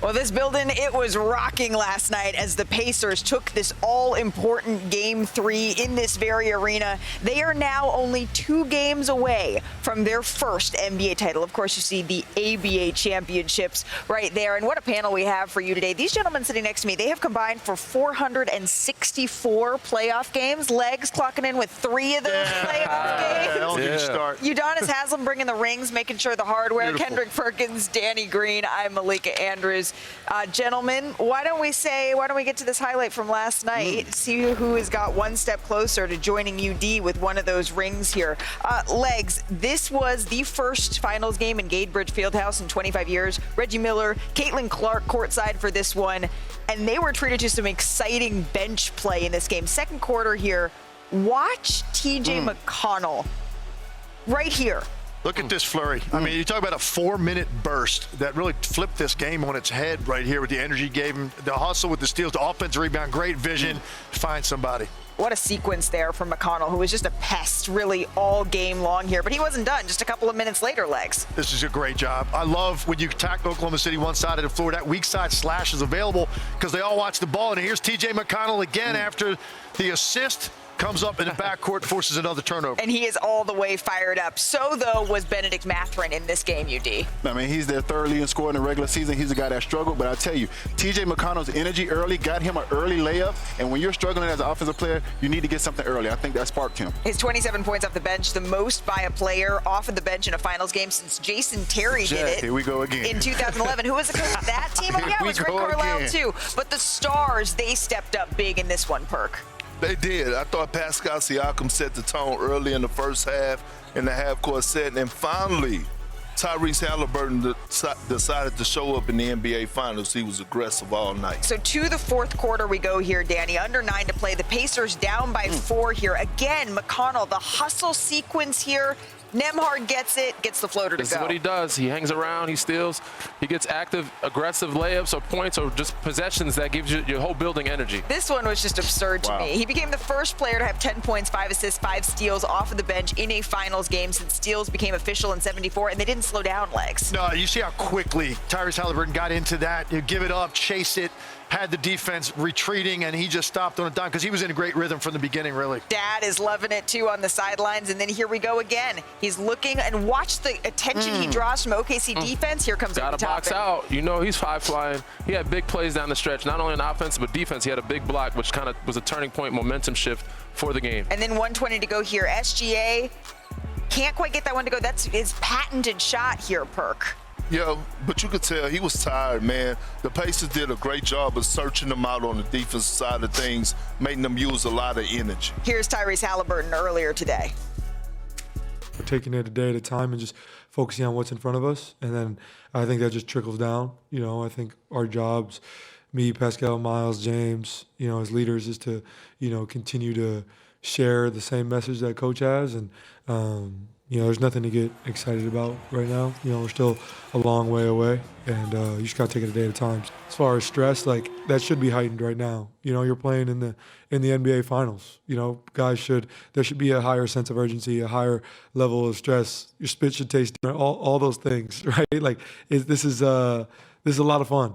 Well, this building, it was rocking last night as the Pacers took this all-important Game 3 in this very arena. They are now only 2 games away from their first NBA title. Of course, you see the ABA championships right there. And what a panel we have for you today. These gentlemen sitting next to me, they have combined for 464 playoff games. Legs clocking in with 3 of those playoff games. Udonis, Haslem bringing the rings, making sure the hardware. Beautiful. Kendrick, Perkins, Danny Green. I'm Malika Andrews. Gentlemen, why don't we get to this highlight from last night, see who has got one step closer to joining UD with one of those rings here. Legs, this was the first finals game in Gadebridge Fieldhouse in 25 years. Reggie Miller, Caitlin Clark courtside for this one, and they were treated to some exciting bench play in this game. Second quarter here, watch TJ McConnell right here. Look at this flurry. I mean, you talk about a 4-minute burst that really flipped this game on its head right here with the energy gave him, the hustle with the steals, the offensive rebound, great vision, find somebody. What a sequence there from McConnell, who was just a pest really all game long here. But he wasn't done just a couple of minutes later, Legs. This is a great job. I love when you attack Oklahoma City one side of the floor, that weak side slash is available because they all watch the ball. And here's TJ McConnell again after the assist. Comes up in the backcourt, forces another turnover. And he is all the way fired up. So, though, was Benedict Mathurin in this game, UD. I mean, he's their third leading scorer in the regular season. He's a guy that struggled. But I tell you, TJ McConnell's energy early got him an early layup. And when you're struggling as an offensive player, you need to get something early. I think that sparked him. His 27 points off the bench, the most by a player off of the bench in a finals game since Jason Terry did it. Here we go again. In 2011. Who was the coach of that team? Oh, yeah, it was Rick Carlisle, too. But the Stars, they stepped up big in this one, Perk. They did. I thought Pascal Siakam set the tone early in the first half, in the half-court setting, and finally, Tyrese Haliburton decided to show up in the NBA Finals. He was aggressive all night. So to the fourth quarter we go here, Danny. Under 9 to play. The Pacers down by 4 here. Again, McConnell, the hustle sequence here. Nembhard gets it, gets the floater to go. This is what he does. He hangs around, he steals, he gets active, aggressive layups or points or just possessions that gives you your whole building energy. This one was just absurd to me. He became the first player to have 10 points, 5 assists, 5 steals off of the bench in a finals game since steals became official in '74, and they didn't slow down, Legs. No, you see how quickly Tyrese Haliburton got into that. You give it up, chase it, had the defense retreating, and he just stopped on a dime because he was in a great rhythm from the beginning, really. Dad is loving it, too, on the sidelines, and then here we go again. He's looking, and watch the attention he draws from OKC defense. Here comes Got to box out. You know he's high-flying. He had big plays down the stretch, not only on offense, but defense. He had a big block, which kind of was a turning point, momentum shift for the game. And then 1:20 to go here. SGA can't quite get that one to go. That's his patented shot here, Perk. Yeah, but you could tell he was tired, man. The Pacers did a great job of searching them out on the defensive side of things, making them use a lot of energy. Here's Tyrese Haliburton earlier today. We're taking it a day at a time and just focusing on what's in front of us. And then I think that just trickles down. You know, I think our jobs, me, Pascal, Miles, James, you know, as leaders is to, you know, continue to share the same message that Coach has. And, you know, there's nothing to get excited about right now. You know, we're still a long way away, and you just got to take it a day at a time. As far as stress, like, that should be heightened right now. You know, you're playing in the NBA Finals. You know, there should be a higher sense of urgency, a higher level of stress. Your spit should taste different, all those things, right? Like, this is a lot of fun.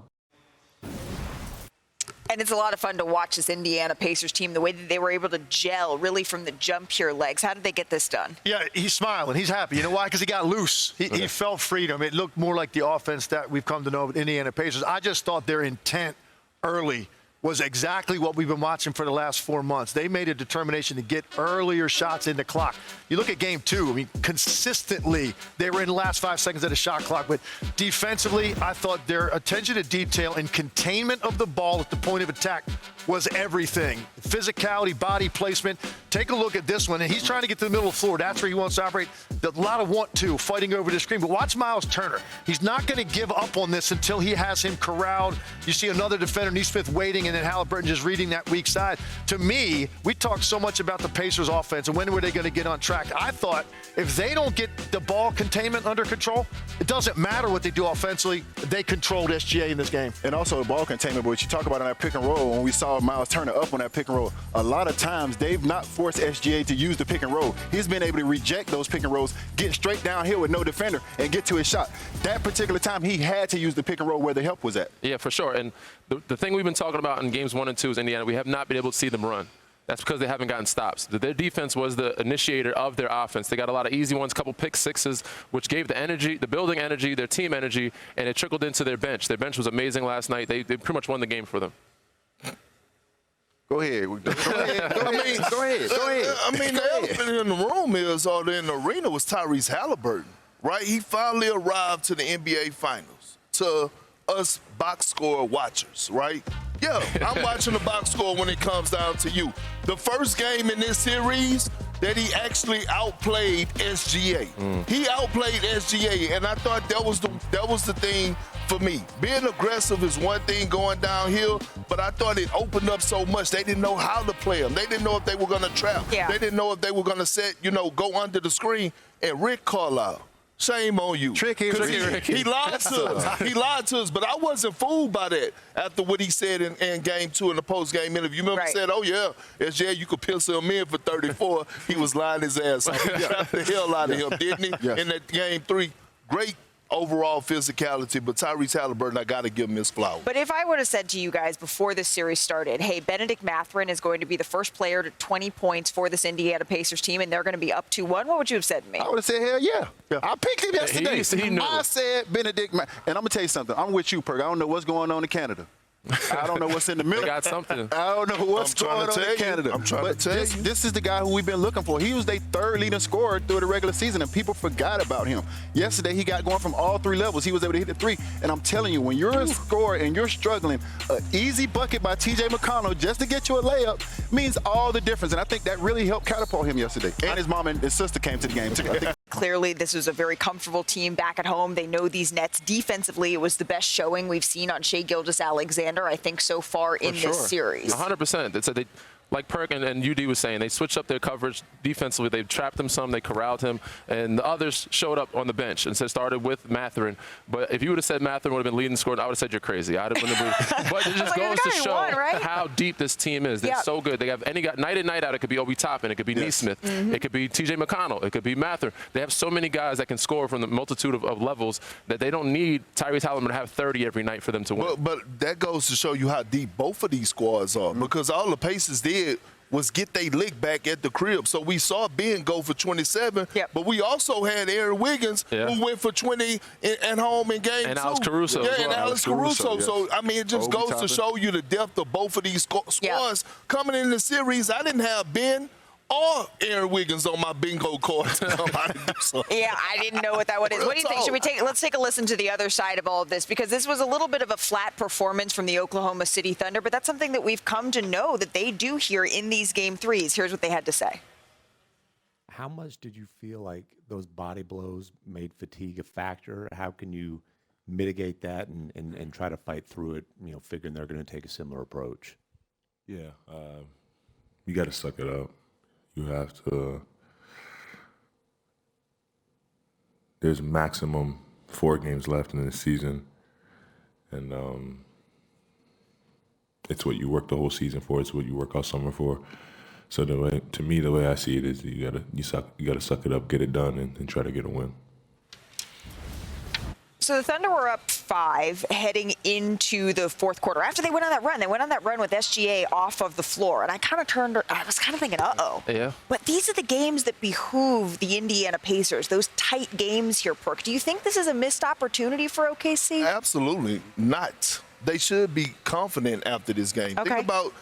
And it's a lot of fun to watch this Indiana Pacers team, the way that they were able to gel really from the jump here, Legs. How did they get this done? Yeah, he's smiling. He's happy. You know why? Because he got loose. He felt freedom. It looked more like the offense that we've come to know with Indiana Pacers. I just thought their intent early was exactly what we've been watching for the last 4 months. They made a determination to get earlier shots in the clock. You look at game 2, I mean, consistently, they were in the last 5 seconds of the shot clock, but defensively, I thought their attention to detail and containment of the ball at the point of attack was everything. Physicality, body placement. Take a look at this one, and he's trying to get to the middle of the floor. That's where he wants to operate. A lot of want to, fighting over the screen. But watch Miles Turner. He's not going to give up on this until he has him corralled. You see another defender, Nesmith, waiting, and then Haliburton just reading that weak side. To me, we talked so much about the Pacers offense and when were they going to get on track. I thought if they don't get the ball containment under control, It doesn't matter what they do offensively. They controlled SGA in this game. And also the ball containment, which you talk about on that pick and roll, when we saw Miles Turner up on that pick and roll, a lot of times they've not forced SGA to use the pick and roll. He's been able to reject those pick and rolls, get straight downhill with no defender, and get to his shot. That particular time, he had to use the pick and roll where the help was at. Yeah, for sure. And the thing we've been talking about in games 1 and 2 is Indiana, we have not been able to see them run. That's because they haven't gotten stops. Their defense was the initiator of their offense. They got a lot of easy ones, couple pick sixes, which gave the energy, the building energy, their team energy, and it trickled into their bench. Their bench was amazing last night. They pretty much won the game for them. Go ahead. Go ahead. I mean, the elephant in the room is, or in the arena, was Tyrese Haliburton, right? He finally arrived to the NBA Finals. To us box score watchers, right? Yeah, I'm watching the box score when it comes down to you. The first game in this series that he actually outplayed SGA. He outplayed SGA, and I thought that was the thing for me. Being aggressive is one thing going downhill, but I thought it opened up so much. They didn't know how to play him. They didn't know if they were going to trap. Yeah. They didn't know if they were going to go under the screen. And Rick Carlisle, shame on you. Tricky Ricky. He lied to us. He lied to us, but I wasn't fooled by that after what he said in game 2 in the post-game interview. You remember he said, oh, yeah, SJ, you could pencil him in for 34. He was lying his ass off. He trapped the hell out of him, didn't he? Yes. In that game 3, great overall physicality, but Tyrese Haliburton, I got to give him his flowers. But if I would have said to you guys before this series started, hey, Benedict Mathurin is going to be the first player to 20 points for this Indiana Pacers team, and they're going to be up 2-1, what would you have said to me? I would have said, hell yeah. I picked him yesterday. He knew. I said Benedict. And I'm going to tell you something. I'm with you, Perk. I don't know what's going on in Canada. I don't know what's in the middle. They got something. I don't know what's going on in Canada. I'm trying to tell you. This is the guy who we've been looking for. He was their third leading scorer through the regular season, and people forgot about him. Yesterday, he got going from all 3 levels. He was able to hit the 3. And I'm telling you, when you're a scorer and you're struggling, an easy bucket by T.J. McConnell just to get you a layup means all the difference. And I think that really helped catapult him yesterday. And his mom and his sister came to the game, too. I think Clearly, this was a very comfortable team back at home. They know these nets. Defensively, it was the best showing we've seen on Shai Gilgeous-Alexander, I think, so far in this series. 100%. It's like Perk and UD was saying, they switched up their coverage defensively. They trapped him some, they corralled him, and the others showed up on the bench and started with Mathurin. But if you would have said Mathurin would have been leading the score, I would have said you're crazy. I'd have been But it just goes to show how deep this team is. They're so good. They have night in, night out. It could be Obi Toppin, it could be Nesmith, it could be T.J. McConnell, it could be Mathurin. They have so many guys that can score from the multitude of levels that they don't need Tyrese Haliburton to have 30 every night for them to win. But that goes to show you how deep both of these squads are, because all the Pacers did was get their lick back at the crib. So we saw Ben go for 27, but we also had Aaron Wiggins who went for 20 at home in game 2. And Alex Caruso. Yeah, and Alex Caruso. So, I mean, it just goes to show you the depth of both of these squads. Coming in the series, I didn't have Ben or Aaron Wiggins on my bingo card. Yeah, I didn't know what that one is. What do you think? Let's take a listen to the other side of all of this, because this was a little bit of a flat performance from the Oklahoma City Thunder, but that's something that we've come to know that they do here in these game 3s. Here's what they had to say. How much did you feel like those body blows made fatigue a factor? How can you mitigate that and try to fight through it, figuring they're going to take a similar approach? Yeah, you got to suck it up. You have to. There's maximum 4 games left in the season, and it's what you work the whole season for. It's what you work all summer for. So the way I see it is, you gotta suck it up, get it done, and try to get a win. So the Thunder were up 5 heading into the fourth quarter. After they went on that run with SGA off of the floor. And I was kind of thinking, uh-oh. Yeah. But these are the games that behoove the Indiana Pacers, those tight games here, Perk. Do you think this is a missed opportunity for OKC? Absolutely not. They should be confident after this game. Okay. Think about,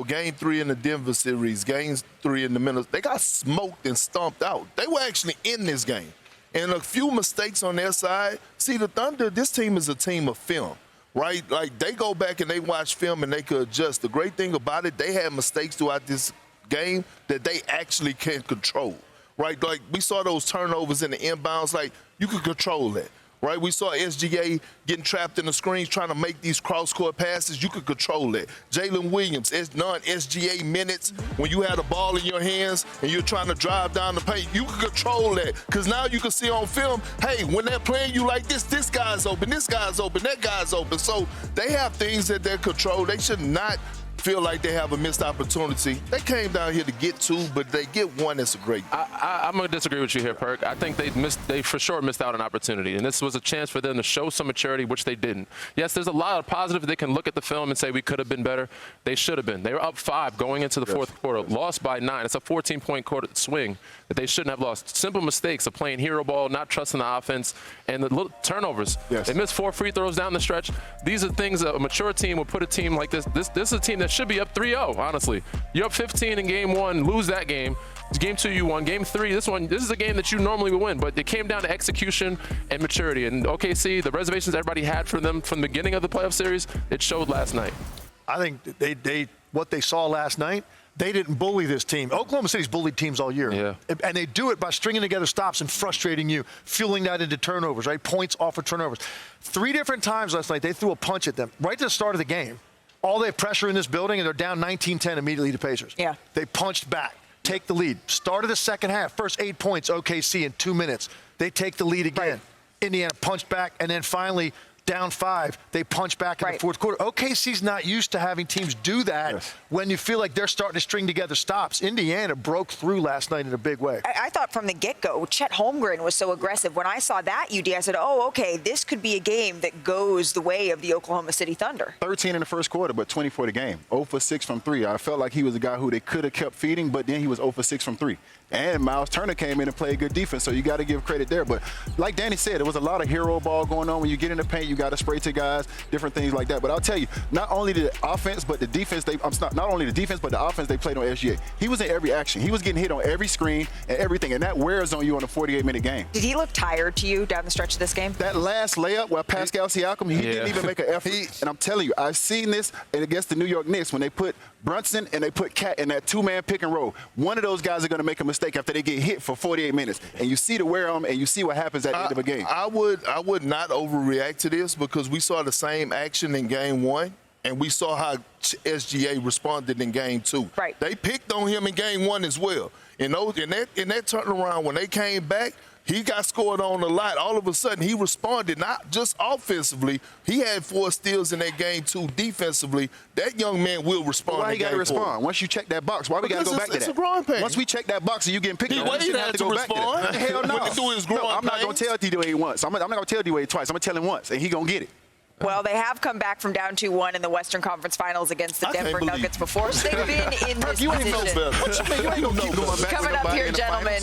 game 3 in the Denver series, games 3 in the Minnesota. They got smoked and stomped out. They were actually in this game. And a few mistakes on their side. See, the Thunder, this team is a team of film, right? Like, they go back and they watch film and they could adjust. The great thing about it, they had mistakes throughout this game that they actually can control, right? Like, we saw those turnovers in the inbounds. Like, you could control that. right? We saw SGA getting trapped in the screens trying to make these cross-court passes. You could control that. Jalen Williams, non-SGA minutes, when you had a ball in your hands and you're trying to drive down the paint, you can control that because now you can see on film, hey, when they're playing you like this guy's open, this guy's open, that guy's open. So they have things that they control. They should not feel like they have a missed opportunity. They came down here to get two, but they get one that's a great thing. I'm going to disagree with you here, Perk. I think they for sure missed out on opportunity, and this was a chance for them to show some maturity, which they didn't. Yes, there's a lot of positives. They can look at the film and say we could have been better. They should have been. They were up 5 going into the fourth quarter, lost by 9. It's a 14-point quarter swing that they shouldn't have lost. Simple mistakes of playing hero ball, not trusting the offense, and the little turnovers. Yes. They missed 4 free throws down the stretch. These are things that a mature team would put a team like this. This is a team that should be up 3-0, honestly. You're up 15 in game 1, lose that game. Game 2 you won. Game 3, this is a game that you normally would win, but it came down to execution and maturity. And OKC, the reservations everybody had for them from the beginning of the playoff series, it showed last night. I think what they saw last night, they didn't bully this team. Oklahoma City's bullied teams all year. Yeah. And they do it by stringing together stops and frustrating you, fueling that into turnovers, right? Points off of turnovers. 3 different times last night, they threw a punch at them right at the start of the game. All they have pressure in this building, and they're down 19-10 immediately to Pacers. Yeah. They punched back, take the lead. Start of the second half, first 8 points, OKC in 2 minutes. They take the lead again. Right. Indiana punched back, and then finally, down 5, they punch back in the fourth quarter. OKC's not used to having teams do that when you feel like they're starting to string together stops. Indiana broke through last night in a big way. I thought from the get-go, Chet Holmgren was so aggressive. When I saw that, UD, I said, oh, okay, this could be a game that goes the way of the Oklahoma City Thunder. 13 in the first quarter, but 20 for the game. 0 for 6 from 3. I felt like he was a guy who they could have kept feeding, but then he was 0 for 6 from 3. And Miles Turner came in and played good defense, so you got to give credit there. But like Danny said, there was a lot of hero ball going on. When you get in the paint, you got to spray to guys, different things like that. But I'll tell you, not only the offense, but the defense, not only the defense, but the offense they played on SGA. He was in every action. He was getting hit on every screen and everything, and that wears on you on a 48-minute game. Did he look tired to you down the stretch of this game? That last layup where Pascal Siakam, he didn't even make an effort. And I'm telling you, I've seen this against the New York Knicks when they put Brunson and they put Cat in that 2-man pick and roll. One of those guys are going to make a mistake after they get hit for 48 minutes. And you see the wear on them, and you see what happens at the end of a game. I would not overreact to this because we saw the same action in game 1. And we saw how SGA responded in game 2. Right. They picked on him in game 1 as well. In that turnaround, when they came back, he got scored on a lot. All of a sudden, he responded, not just offensively. He had 4 steals in that game, 2 defensively. That young man will respond. Why you got to respond? Once you check that box, why we got to go back to that? It's a growing pain. Once we check that box and you getting picked on, you shouldn't have to go back to that. Hell no. I'm not going to tell D-Wade once. I'm not going to tell D-Wade twice. I'm going to tell him once, and he going to get it. Well, they have come back from down 2-1 in the Western Conference Finals against the Denver Nuggets before, so they've been in this You ain't no position. better. What you mean? You ain't going to keep going back. Coming up here, gentlemen,